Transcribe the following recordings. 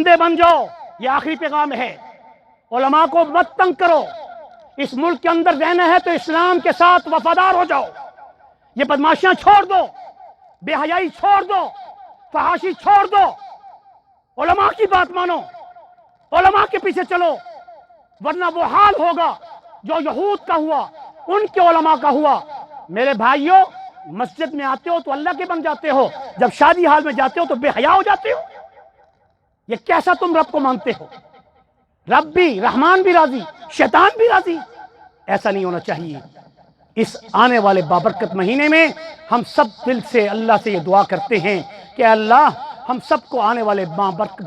بندے بن جاؤ، یہ آخری پیغام ہے۔ علماء کو مت تنگ کرو، اس ملک کے اندر رہنا ہے تو اسلام کے ساتھ وفادار ہو جاؤ، یہ بدماشیاں چھوڑ دو، بے حیائی چھوڑ دو، فحاشی چھوڑ دو، علماء کی بات مانو، علماء کے پیچھے چلو، ورنہ وہ حال ہوگا جو یہود کا ہوا، ان کے علماء کا ہوا۔ میرے بھائیوں، مسجد میں آتے ہو تو اللہ کے بن جاتے ہو، جب شادی حال میں جاتے ہو تو بے حیا ہو جاتے ہو۔ یہ کیسا تم رب کو مانتے ہو؟ رب بھی، رحمان بھی راضی، شیطان بھی راضی؟ ایسا نہیں ہونا چاہیے۔ اس آنے والے بابرکت مہینے میں ہم سب دل سے اللہ سے یہ دعا کرتے ہیں کہ اللہ ہم سب کو آنے والے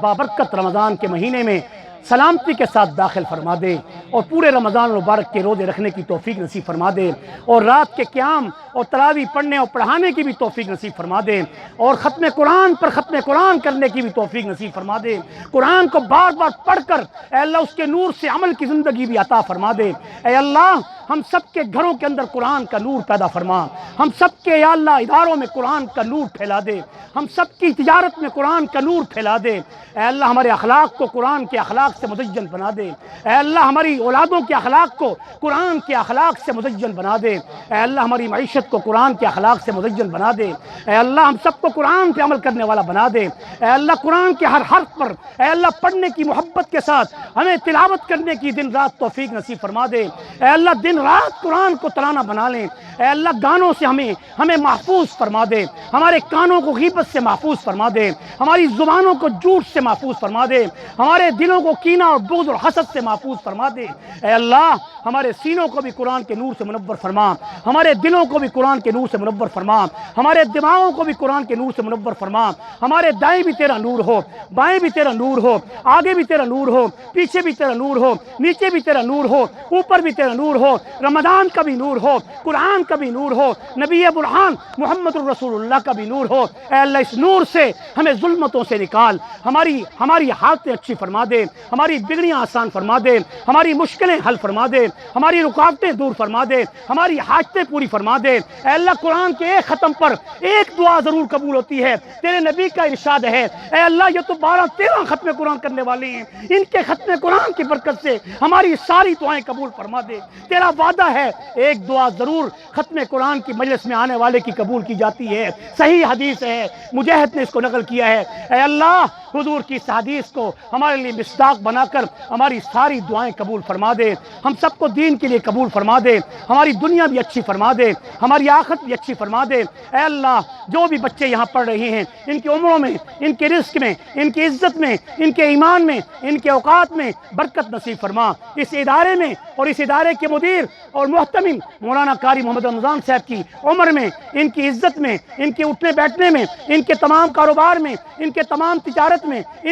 بابرکت رمضان کے مہینے میں سلامتی کے ساتھ داخل فرما دے، اور پورے رمضان المبارک کے روزے رکھنے کی توفیق نصیب فرما دے، اور رات کے قیام اور تراویح پڑھنے اور پڑھانے کی بھی توفیق نصیب فرما دے، اور ختم قرآن پر ختم قرآن کرنے کی بھی توفیق نصیب فرما دے، قرآن کو بار بار پڑھ کر اے اللہ اس کے نور سے عمل کی زندگی بھی عطا فرما دے۔ اے اللہ ہم سب کے گھروں کے اندر قرآن کا نور پیدا فرما، ہم سب کے یا اللہ اداروں میں قرآن کا نور پھیلا دے، ہم سب کی تجارت میں قرآن کا نور پھیلا دے۔ اے اللہ ہمارے اخلاق کو قرآن کے اخلاق سے مزین بنا دے، اے اللہ ہماری اولادوں کے اخلاق کو قرآن کے اخلاق سے مزین بنا دے، اے اللہ ہماری معیشت کو قرآن کے اخلاق سے مزین بنا دے، اے اللہ ہم سب کو قرآن پہ عمل کرنے والا بنا دے، اے اللہ قرآن کے ہر حرف پر اے اللہ پڑھنے کی محبت کے ساتھ ہمیں تلاوت کرنے کی دن رات توفیق نصیب فرما دے، اے اللہ دن رات قرآن کو ترانہ بنا لیں، اے اللہ گانوں سے ہمیں محفوظ فرما دے، ہمارے کانوں کو غیبت سے محفوظ فرما دے، ہماری زبانوں کو جھوٹ سے محفوظ فرما دے، ہمارے دلوں کو کینہ اور بغض اور حسد سے محفوظ فرما دے۔ اے اللہ ہمارے سینوں کو بھی قرآن کے نور سے منور فرما، ہمارے دلوں کو بھی قرآن کے نور سے منور فرما، ہمارے دماغوں کو بھی قرآن کے نور سے منور فرما، ہمارے دائیں بھی تیرا نور ہو، بائیں بھی تیرا نور ہو، آگے بھی تیرا نور ہو، پیچھے بھی تیرا نور ہو، نیچے بھی تیرا نور ہو، اوپر بھی تیرا نور ہو، رمضان کا بھی نور ہو، قرآن کا بھی نور ہو، نبی برہان محمد الرسول اللہ کا بھی نور ہو۔ اے اللہ اس نور سے ہمیں ظلمتوں سے نکال، ہماری حالتیں اچھی فرما دے، ہماری بگڑیاں آسان فرما دے، ہماری مشکلیں حل فرما دے، ہماری رکاوٹیں دور فرما دے، ہماری حاجتیں پوری فرما دے۔ اے اللہ قرآن کے ایک ختم پر ایک دعا ضرور قبول ہوتی ہے، تیرے نبی کا ارشاد ہے۔ اے اللہ یہ تو 12-13 ختم قرآن کرنے والے ہیں، ان کے ختم قرآن کی برکت سے ہماری ساری دعائیں قبول فرما دے۔ تیرا وعدہ ہے ایک دعا ضرور ختم قرآن کی مجلس میں آنے والے کی قبول کی جاتی ہے، صحیح حدیث ہے، مجاہد نے اس کو نقل کیا ہے۔ اے اللہ حضور کی اس حدیث کو ہمارے لیے مصداق بنا کر ہماری ساری دعائیں قبول فرما دے، ہم سب کو دین کے لیے قبول فرما دے، ہماری دنیا بھی اچھی فرما دے، ہماری آخرت بھی اچھی فرما دے۔ اے اللہ جو بھی بچے یہاں پڑھ رہے ہیں، ان کی عمروں میں، ان کے رزق میں، ان کی عزت میں، ان کے ایمان میں، ان کے اوقات میں برکت نصیب فرما۔ اس ادارے میں اور اس ادارے کے مدیر اور محتمم مولانا قاری محمد رمضان صاحب کی عمر میں، ان کی عزت میں، ان کے اٹھنے بیٹھنے میں، ان کے تمام کاروبار میں، ان کے تمام تجارت میں، ان